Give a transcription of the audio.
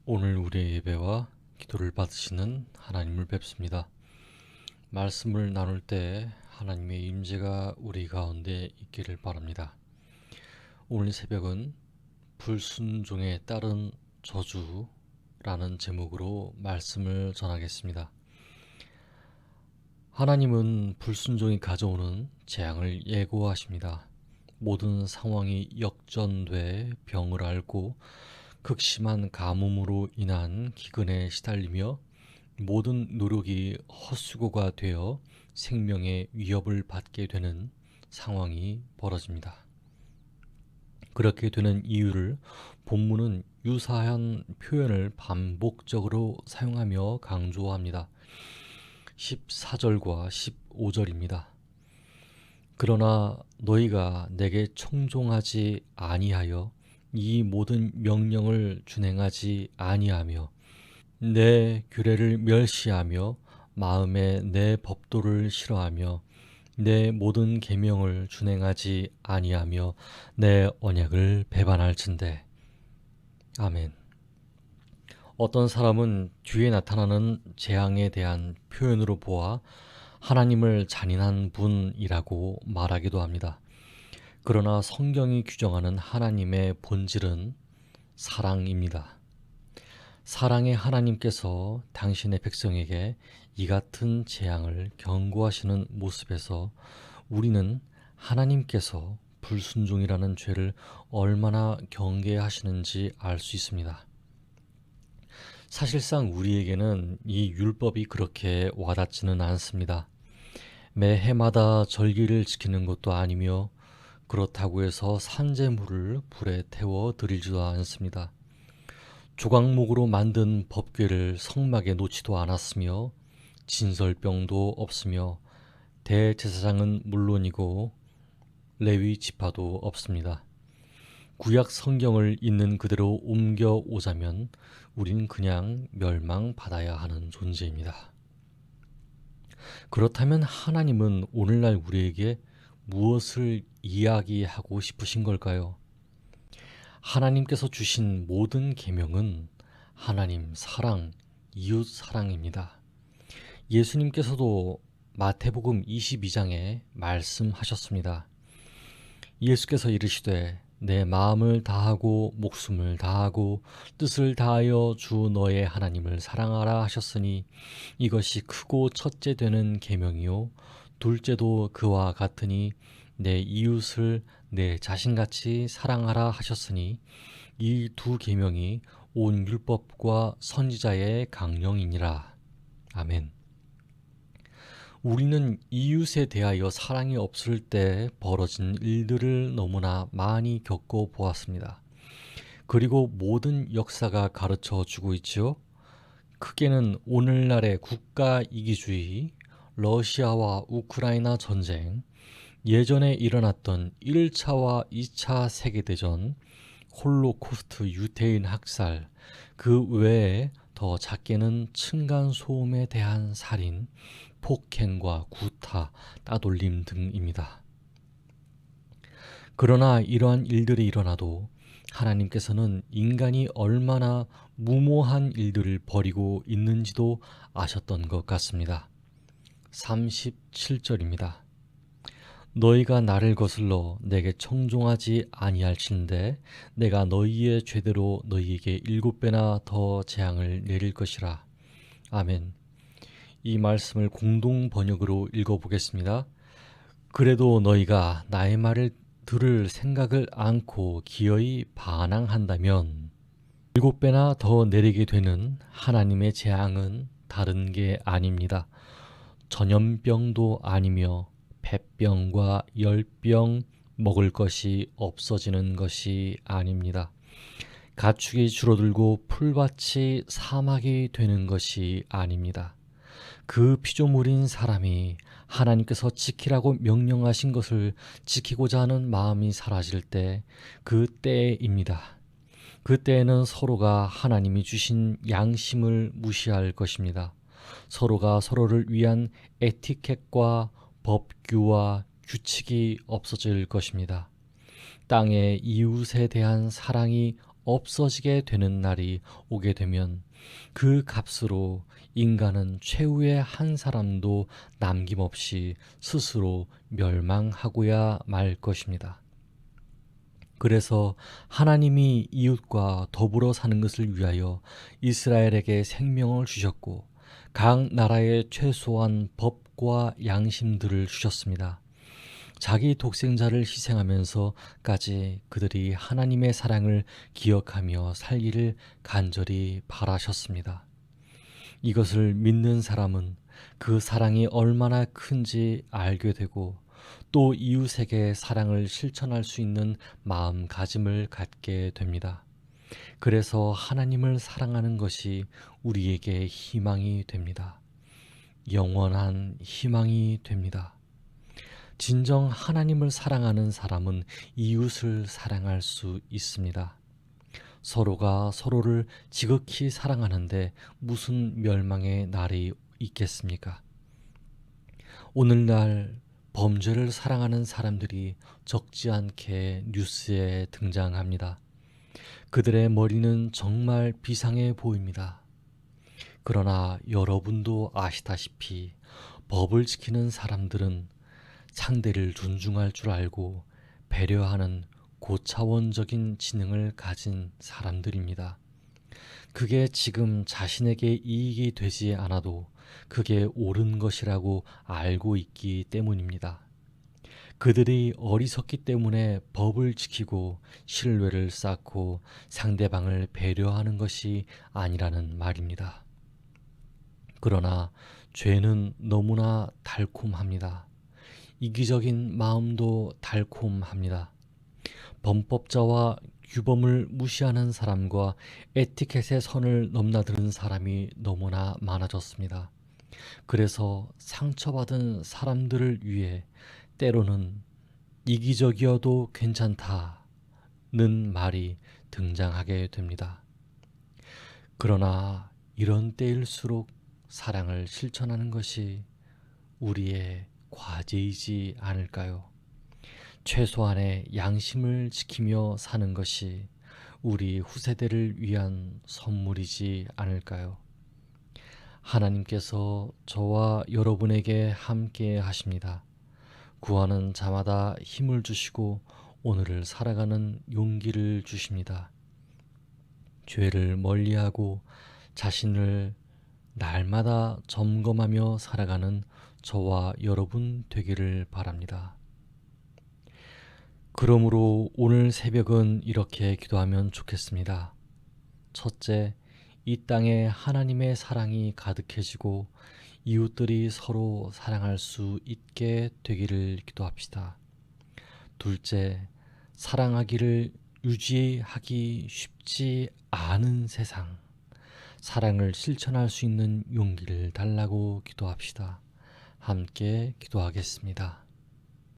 오늘 우리의 예배와 기도를 받으시는 하나님을 뵙습니다. 말씀을 나눌 때 하나님의 임재가 우리 가운데 있기를 바랍니다. 오늘 새벽은 불순종에 따른 저주라는 제목으로 말씀을 전하겠습니다. 하나님은 불순종이 가져오는 재앙을 예고하십니다. 모든 상황이 역전돼 병을 앓고 극심한 가뭄으로 인한 기근에 시달리며 모든 노력이 헛수고가 되어 생명의 위협을 받게 되는 상황이 벌어집니다. 그렇게 되는 이유를 본문은 유사한 표현을 반복적으로 사용하며 강조합니다. 14절과 15절입니다. 그러나 너희가 내게 청종하지 아니하여 이 모든 명령을 준행하지 아니하며 내 규례를 멸시하며 마음에 내 법도를 싫어하며 내 모든 계명을 준행하지 아니하며 내 언약을 배반할진대. 아멘. 어떤 사람은 뒤에 나타나는 재앙에 대한 표현으로 보아 하나님을 잔인한 분이라고 말하기도 합니다. 그러나 성경이 규정하는 하나님의 본질은 사랑입니다. 사랑의 하나님께서 당신의 백성에게 이 같은 재앙을 경고하시는 모습에서 우리는 하나님께서 불순종이라는 죄를 얼마나 경계하시는지 알 수 있습니다. 사실상 우리에게는 이 율법이 그렇게 와닿지는 않습니다. 매 해마다 절기를 지키는 것도 아니며 그렇다고 해서 산재물을 불에 태워 드리지도 않습니다. 조각목으로 만든 법궤를 성막에 놓지도 않았으며 진설병도 없으며 대제사장은 물론이고 레위 지파도 없습니다. 구약 성경을 있는 그대로 옮겨 오자면 우린 그냥 멸망받아야 하는 존재입니다. 그렇다면 하나님은 오늘날 우리에게 무엇을 이야기하고 싶으신 걸까요? 하나님께서 주신 모든 계명은 하나님 사랑, 이웃 사랑입니다. 예수님께서도 마태복음 22장에 말씀하셨습니다. 예수께서 이르시되 내 마음을 다하고 목숨을 다하고 뜻을 다하여 주 너의 하나님을 사랑하라 하셨으니 이것이 크고 첫째 되는 계명이요 둘째도 그와 같으니 내 이웃을 내 자신같이 사랑하라 하셨으니 이 두 계명이 온 율법과 선지자의 강령이니라. 아멘. 우리는 이웃에 대하여 사랑이 없을 때 벌어진 일들을 너무나 많이 겪어 보았습니다. 그리고 모든 역사가 가르쳐 주고 있지요. 크게는 오늘날의 국가 이기주의, 러시아와 우크라이나 전쟁, 예전에 일어났던 1차와 2차 세계대전, 홀로코스트 유태인 학살, 그 외에 더 작게는 층간소음에 대한 살인, 폭행과 구타, 따돌림 등입니다. 그러나 이러한 일들이 일어나도 하나님께서는 인간이 얼마나 무모한 일들을 벌이고 있는지도 아셨던 것 같습니다. 37절입니다. 너희가 나를 거슬러 내게 청종하지 아니할진대 내가 너희의 죄대로 너희에게 7배나 더 재앙을 내릴 것이라. 아멘. 이 말씀을 공동 번역으로 읽어보겠습니다. 그래도 너희가 나의 말을 들을 생각을 않고 기어이 반항한다면 7배나 더 내리게 되는 하나님의 재앙은 다른 게 아닙니다. 전염병도 아니며 폐병과 열병 먹을 것이 없어지는 것이 아닙니다. 가축이 줄어들고 풀밭이 사막이 되는 것이 아닙니다. 그 피조물인 사람이 하나님께서 지키라고 명령하신 것을 지키고자 하는 마음이 사라질 때 그 때입니다. 그 때에는 서로가 하나님이 주신 양심을 무시할 것입니다. 서로가 서로를 위한 에티켓과 법규와 규칙이 없어질 것입니다. 땅의 이웃에 대한 사랑이 없어지게 되는 날이 오게 되면 그 값으로 인간은 최후의 한 사람도 남김없이 스스로 멸망하고야 말 것입니다. 그래서 하나님이 이웃과 더불어 사는 것을 위하여 이스라엘에게 생명을 주셨고 각 나라에 최소한 법과 양심들을 주셨습니다. 자기 독생자를 희생하면서까지 그들이 하나님의 사랑을 기억하며 살기를 간절히 바라셨습니다. 이것을 믿는 사람은 그 사랑이 얼마나 큰지 알게 되고 또 이웃에게 사랑을 실천할 수 있는 마음가짐을 갖게 됩니다. 그래서 하나님을 사랑하는 것이 우리에게 희망이 됩니다. 영원한 희망이 됩니다. 진정 하나님을 사랑하는 사람은 이웃을 사랑할 수 있습니다. 서로가 서로를 지극히 사랑하는데 무슨 멸망의 날이 있겠습니까? 오늘날 범죄를 사랑하는 사람들이 적지 않게 뉴스에 등장합니다. 그들의 머리는 정말 비상해 보입니다. 그러나 여러분도 아시다시피 법을 지키는 사람들은 상대를 존중할 줄 알고 배려하는 고차원적인 지능을 가진 사람들입니다. 그게 지금 자신에게 이익이 되지 않아도 그게 옳은 것이라고 알고 있기 때문입니다. 그들이 어리석기 때문에 법을 지키고 신뢰를 쌓고 상대방을 배려하는 것이 아니라는 말입니다. 그러나 죄는 너무나 달콤합니다. 이기적인 마음도 달콤합니다. 범법자와 규범을 무시하는 사람과 에티켓의 선을 넘나드는 사람이 너무나 많아졌습니다. 그래서 상처받은 사람들을 위해 때로는 이기적이어도 괜찮다는 말이 등장하게 됩니다. 그러나 이런 때일수록 사랑을 실천하는 것이 우리의 과제이지 않을까요? 최소한의 양심을 지키며 사는 것이 우리 후세대를 위한 선물이지 않을까요? 하나님께서 저와 여러분에게 함께 하십니다. 구하는 자마다 힘을 주시고 오늘을 살아가는 용기를 주십니다. 죄를 멀리하고 자신을 날마다 점검하며 살아가는 저와 여러분 되기를 바랍니다. 그러므로 오늘 새벽은 이렇게 기도하면 좋겠습니다. 첫째, 이 땅에 하나님의 사랑이 가득해지고 이웃들이 서로 사랑할 수 있게 되기를 기도합시다. 둘째, 사랑하기를 유지하기 쉽지 않은 세상, 사랑을 실천할 수 있는 용기를 달라고 기도합시다. 함께 기도하겠습니다.